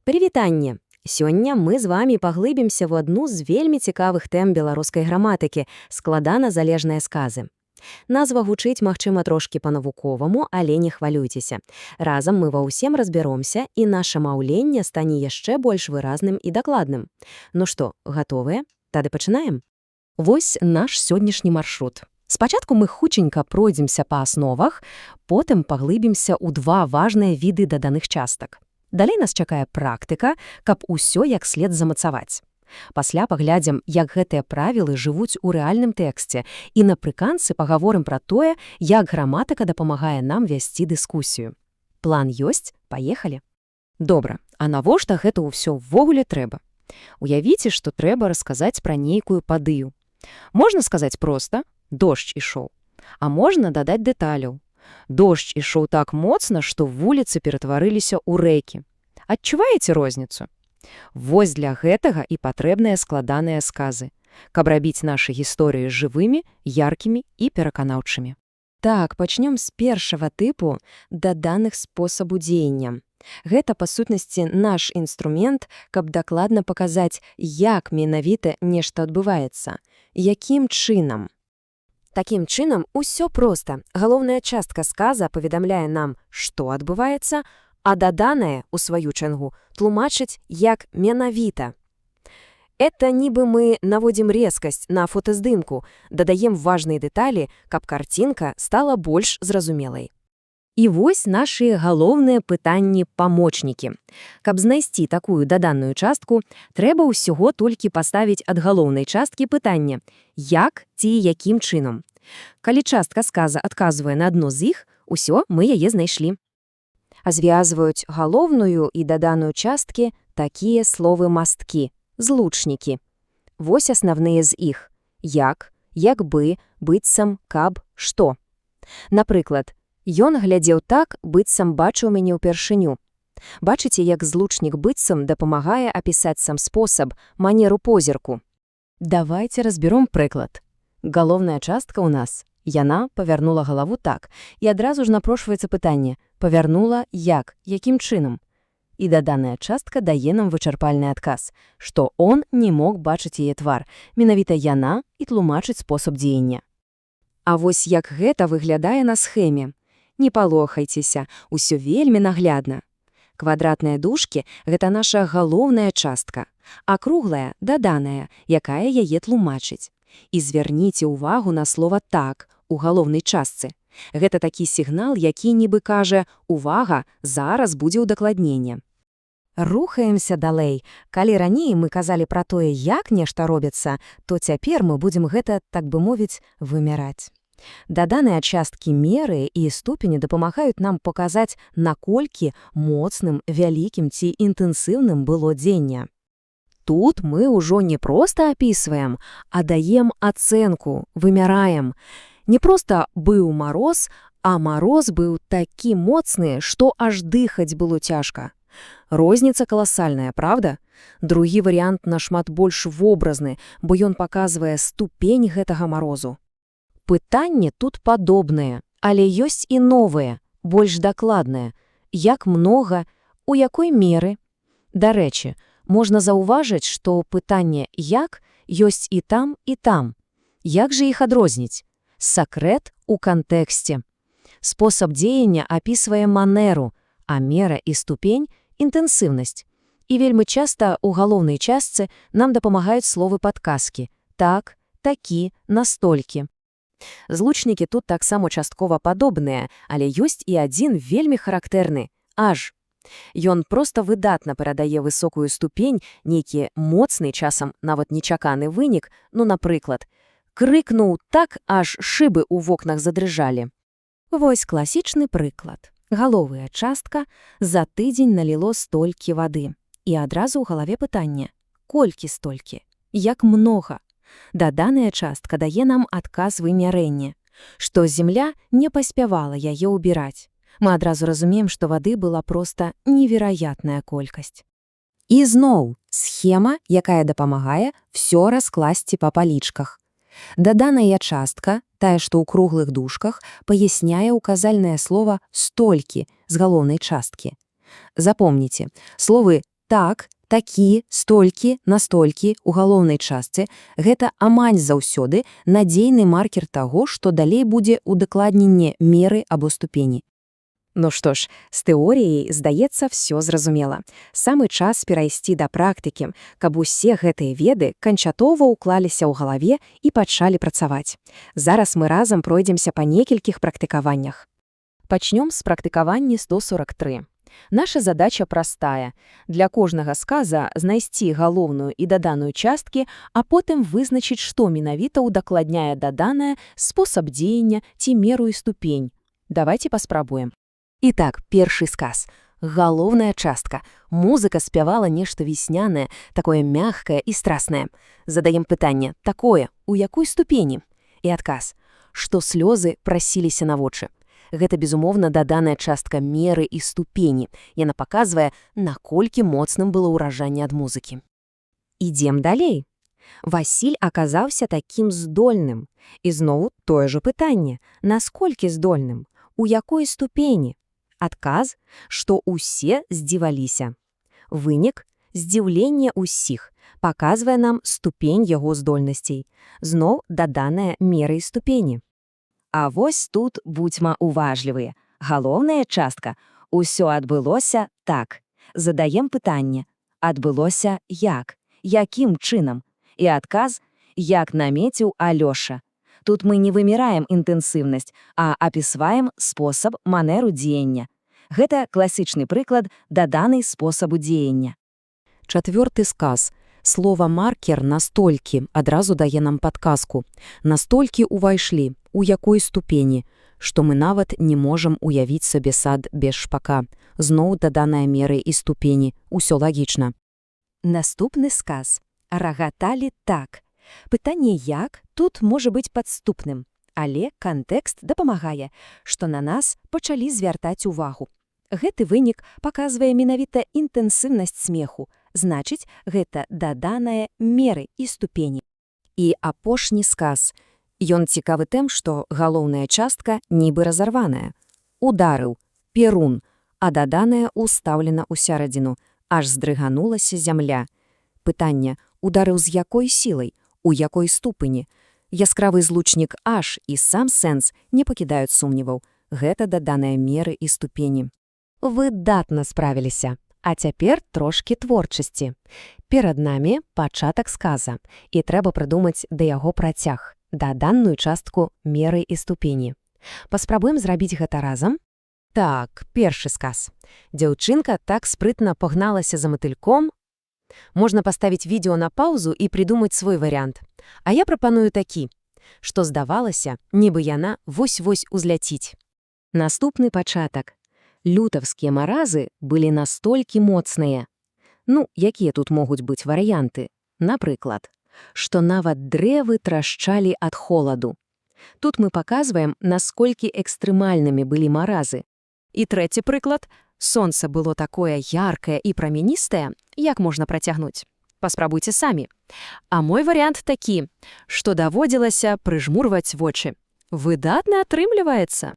Прывітанне! Сёння мы з вамі паглыбімся ў адну з вельмі цікавых тэм беларускай граматыкі – складана-залежныя сказы. Назва гучыць, магчыма, трошкі па-навуковаму, але не хвалюйцеся. Разам мы ва ўсім разбяромся, і наша маўленне стане яшчэ больш выразным і дакладным. Ну што, гатовыя? Тады пачынаем? Вось наш сённяшні маршрут. Спачатку мы хутченька пройдземся па асновах, потым паглыбімся ў два важныя віды даданых частак. Далей нас чакае практыка, каб усё як след замацаваць. Пасля паглядзім, як гэтыя правілы жывуць у рэальным тэксце, і напрыканцы пагаворым пра тое, як граматыка дапамагае нам весці дыскусію. План ёсць? Паехалі! Добра, а навошта гэта ўсё ўвогуле трэба? Уявіце, што трэба расказаць пра нейкую падыю. Можна сказаць проста «дождж ішоў», а можна дадаць дэталяў. Дождж ішоў так моцна, што вуліцы ператварыліся ў рэкі. Адчуваеце розніцу? Вось для гэтага і патрэбныя складаныя сказы, каб рабіць нашы гісторыі жывымі, яркімі і пераканаўчымі. Так, пачнём з першага тыпу даданых спосабу дзеяння. Гэта, па сутнасці, наш інструмент, каб дакладна паказаць, як менавіта нешта адбываецца, якім чынам. Такім чынам, усё проста. Галоўная частка сказа паведамляе нам, што адбываецца, а даданае, у сваю чаргу, тлумачыць як менавіта. Это нібы мы наводзім рэзкасць на фотаздымку, дадаем важныя дэталі, каб карцінка стала больш зразумелай. І вось нашы галоўныя пытанні-памочнікі. Каб знайсці такую даданную частку, трэба ўсяго толькі паставіць ад галоўнай часткі пытанне «як» ці «якім чынам». Калі частка сказа адказвае на адно з іх, усё, мы яе знайшлі. А звязваюць галоўную і даданую часткі такія словы-масткі – злучнікі. Вось аснавныя з іх – як, як бы, быццам, каб, што. Напрыклад, ён глядзеў так, быццам бачыў мяне ўпершыню. Бачыце, як злучнік быццам дапамагае апісаць сам спосаб, манеру позірку. Давайце разбером прыклад. Галоўная частка ў нас. Яна павярнула галаву так, і адразу ж напрошваецца пытанне «павярнула як, якім чынам?» І даданая частка дае нам вычарпальны адказ, што он не мог бачыць яе твар, менавіта яна і тлумачыць спосаб дзеяння. А вось як гэта выглядае на схеме. Не палохайцеся, усё вельмі наглядна. Квадратныя дужкі – гэта наша галоўная частка, а круглая – даданая, якая яе тлумачыць. І звярніце ўвагу на слова «так» у галоўнай частцы. Гэта такі сігнал, які нібы кажа «увага, зараз будзе ўдакладненне». Рухаемся далей. Калі раней мы казалі пра тое, як нешта робіцца, то цяпер мы будзем гэта, так бы мовіць, вымяраць. Даданыя часткі меры і ступені дапамагаюць нам паказаць, наколькі моцным, вялікім ці інтэнсіўным было дзеянне. Тут мы ўжо не проста апісваем, а даем ацэнку, вымяраем. Не проста быў мароз, а мароз быў такі моцны, што аж дыхаць было цяжка. Розніца каласальная, правда? Другі варыянт нашмат больш вобразны, бо ён паказвае ступень гэтага марозу. Пытанне тут падобнае, але ёсць і новыя, больш дакладныя. Як многа, у якой меры? Дарэчы, можна заўважыць, што пытанне «як» ёсць і там, і там. Як жа іх адрозніць? Сакрэт у кантэксце. Спосаб дзеяння апісвае манеру, а мера і ступень – інтэнсіўнасць. І вельмі часта ў галоўнай частцы нам дапамагаюць словы-падказкі «так», «такі», «настолькі». Злучнікі тут таксама часткова падобныя, але ёсць і адзін вельмі характэрны – «аж». Ён проста выдатна перадае высокую ступень, нейкі моцны, часам нават нечаканы вынік, ну, напрыклад, крыкнуў так, аж шыбы ў вокнах задрыжалі. Вось класічны прыклад. Галовая частка за тыдзень наліло столькі вады. І адразу ў галаве пытанне – колькі столькі? Як многа? Даданая частка дае нам адказ вымярэння, што зямля не паспявала яе ўбіраць. Мы адразу разумеем, што вады была проста невераятная колькасць. І зноў схема, якая дапамагае всё раскласці па палічках. Даданая частка, тая, што ў круглых дужках, паясняе указальнае слова «столькі» з галоўнай часткі. Запомніце, словы Так, такі, столькі, настолькі ў галоўнай частцы – гэта амаль заўсёды надзейны маркер таго, што далей будзе удакладненне меры або ступені. Ну што ж, з тэоріяй, здаецца, всё зразумела. Самы час перайсці да практыкі, каб усе гэтыя веды канчатова ўклаліся ў галаве і пачалі працаваць. Зараз мы разам пройдземся па некалькіх практыкаваннях. Пачнём з практыкавання 143. Наша задача простая. Для кожнага сказа знайсці галоўную і даданую часткі, а потым вызначыць, што менавіта удакладняе даданае, спосаб дзеяння ці меру і ступень. Давайте паспрабуем. Итак, першы сказ. Галоўная частка. Музыка спявала нешта веснянае, такое мягкае і страснае. Задаем пытанне, такое, у якой ступені? І адказ, што слёзы прасіліся на вочы. Гэта, безумоўна, даданая частка меры і ступені. Яна паказвае, наколькі моцным было ўражанне ад музыкі. Ідзем далей. Васіль аказаўся такім здольным. І зноў тое ж пытанне, насколькі здольным? У якой ступені? Адказ, што ўсе здзіваліся. Вынік – здзіўленне ўсіх, паказвае нам ступень яго здольнасцей. Зноў даданыя меры і ступені. А вось тут будзьма уважлівыя. Галоўная частка – усё адбылося так. Задаем пытанне. Адбылося як? Якім чынам? І адказ – як намеціў Алёша. Тут мы не вымираем інтэнсіўнасць, а апісваем спосаб манеру дзеяння. Гэта класічны прыклад даданай спосабу дзеяння. Чацвёрты сказ. Слова «маркер» настолькі адразу дае нам падказку. Настолькі ўвайшлі, у якой ступені, што мы нават не можам уявіць сабе сад без шпака. Зноў даданыя меры і ступені. Усё лагічна. Наступны сказ. Рагаталі так. Пытанне «як» тут можа быць падступным, але кантэкст дапамагае, што на нас пачалі звяртаць увагу. Гэты вынік паказвае менавіта інтэнсіўнасць смеху, значыць, гэта даданыя меры і ступені. І апошні сказ. Ён цікавы тым, што галоўная частка нібы разарваная. Ударыў, перун, а даданае ўстаўлена ў сярэдзіну, аж здрыганулася зямля. Пытанне, ударыў з якой сілай? У якой ступені? Яскравы злучнік «аж» і сам сэнс не пакідаюць сумневаў. Гэта даданыя меры і ступені. Выдатна справіліся. А цяпер трошкі творчасці. Перад намі пачатак сказа, і трэба прыдумаць да яго працяг, даданую частку меры і ступені. Паспрабуем зрабіць гэта разам? Так, першы сказ. Дзяўчынка так спрытна пагналася за матыльком. Можна паставіць відео на паўзу і прыдумаць свой варыянт. А я прапаную такі, што здавалася, нібы яна вось-вось узляціць. Наступны пачатак. Лютаўскія маразы былі настолькі моцныя. Ну, якія тут могуць быць варыянты? Напрыклад, што нават дрэвы трашчалі ад холаду. Тут мы паказваем, насколькі экстрэмальнымі былі маразы. І трэці прыклад. Сонца было такое яркае і прамяністае, як можна працягнуць. Паспрабуйце самі. А мой варыянт такі, што даводзілася прыжмурваць вочы. Выдатна атрымліваецца.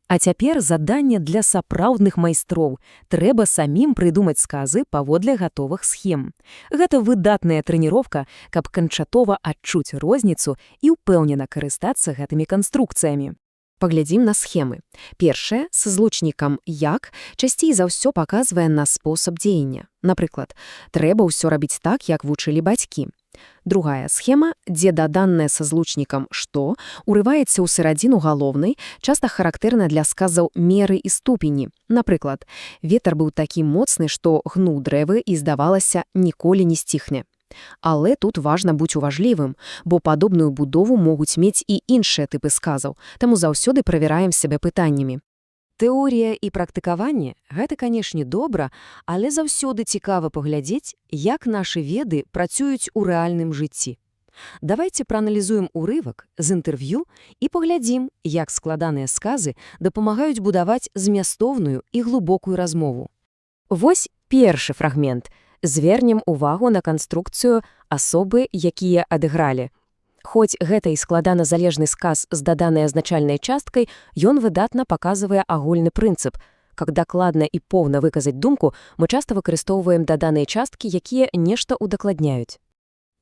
А цяпер заданне для сапраўдных майстроў. Трэба самім прыдумаць сказы паводле гатовых схем. Гэта выдатная трэніроўка, каб канчатова адчуць розніцу і ўпэўнена карыстацца гэтымі канструкцыямі. Паглядзім на схемы. Першая, са злучнікам «як», часцей за ўсё паказвае на спосаб дзеяння. Напрыклад, трэба ўсё рабіць так, як вучылі бацькі. Другая схема, дзе даданае са злучнікам «што» урываецца ў сярэдзіну галоўнай, часта характэрна для сказаў меры і ступені. Напрыклад, ветер быў такі моцны, што гнуў дрэвы і, здавалася, ніколі не сціхне. Але тут важна быць уважлівым, бо падобную будову могуць мець і іншыя тыпы сказаў, таму заўсёды правяраем сябе пытаннямі. Тэорія і практыкаванне – гэта, канешне, добра, але заўсёды цікава паглядзець, як нашы веды працуюць у рэальным жыцці. Давайце прааналізуем урывак з інтэрв'ю і паглядзім, як складаныя сказы дапамагаюць будаваць змястоўную і глыбокую размову. Вось першы фрагмент. Звернем увагу на канструкцыю асобы, якія адыгралі. Хоць гэта і складана залежны сказ з даданай азначальнай часткай, ён выдатна паказвае агульны прынцып. Каб дакладна і поўна выказаць думку, мы часта выкарыстоўваем даданыя часткі, якія нешта удакладняюць.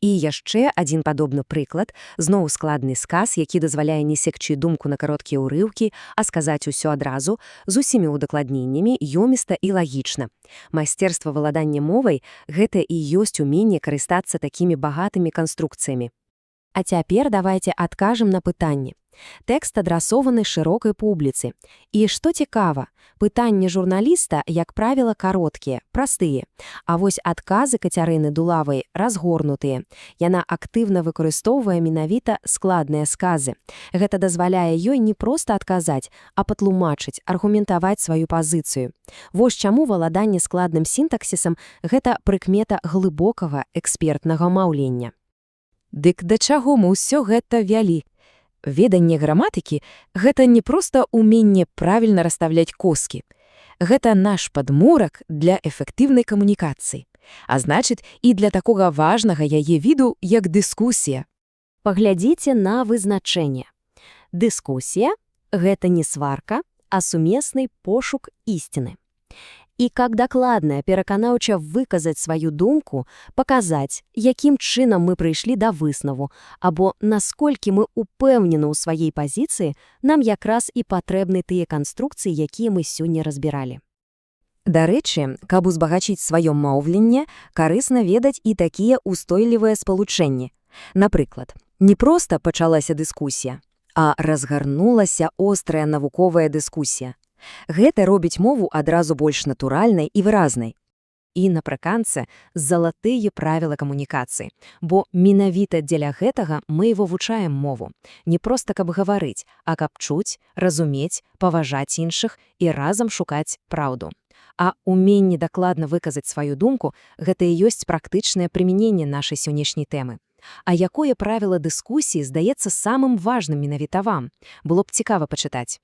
І яшчэ адзін падобны прыклад, зноў складны сказ, які дазваляе не секчы думку на кароткія ўрыўкі, а сказаць усё адразу, з усімі удакладненнямі, ёміста і лагічна. Майстэрства валадання мовай – гэта і ёсць уменне карыстацца такімі багатымі канструкцыямі. А цяпер давайце адкажам на пытанне. Тэкст адрасованы шырокай публіцы. І што цікава, пытанні журналіста, як правіла, кароткія, простыя. А вось адказы Кацярыны Дулавай разгорнутыя. Яна актыўна выкарыстоўвае менавіта складныя сказы. Гэта дазваляе ёй не проста адказаць, а патлумачыць, аргументаваць сваю пазіцыю. Вось чаму валаданне складным сінтаксісам – гэта прыкмета глыбокага экспертнага маўлення. Дык да чаго мы ўсё гэта вялі? Веданне граматыкі – гэта не проста уменне правільна расставляць коскі. Гэта наш падмурак для эфектыўнай камунікацыі. А значыць, і для такога важнага яе віду, як дыскусія. Паглядзіце на вызначэнне. Дыскусія – гэта не сварка, а сумесны пошук ісціны. І как дакладна, пераканаўча выказаць сваю думку, паказаць, якім чынам мы прыйшлі да выснову, або насколькі мы упэўнены ў сваёй пазіцыі, нам якраз і патрэбны тыя канструкцыі, якія мы сёння разбіралі. Дарэчы, каб узбагачыць сваё маўленне, карысна ведаць і такія ўстойлівыя спалучэнні. Напрыклад, не проста пачалася дыскусія, а разгарнулася острая навуковая дыскусія. Гэта робіць мову адразу больш натуральнай і выразнай. І напрыканцы залатыя правілы камунікацыі, бо менавіта дзеля гэтага мы і вывучаем мову. Не проста каб гаварыць, а каб чуць, разумець, паважаць іншых і разам шукаць праўду. А уменне дакладна выказаць сваю думку – гэта і ёсць практычнае прымяненне нашай сённяшняй тэмы. А якое правіла дыскусіі здаецца самым важным менавіта вам? Было б цікава пачытаць.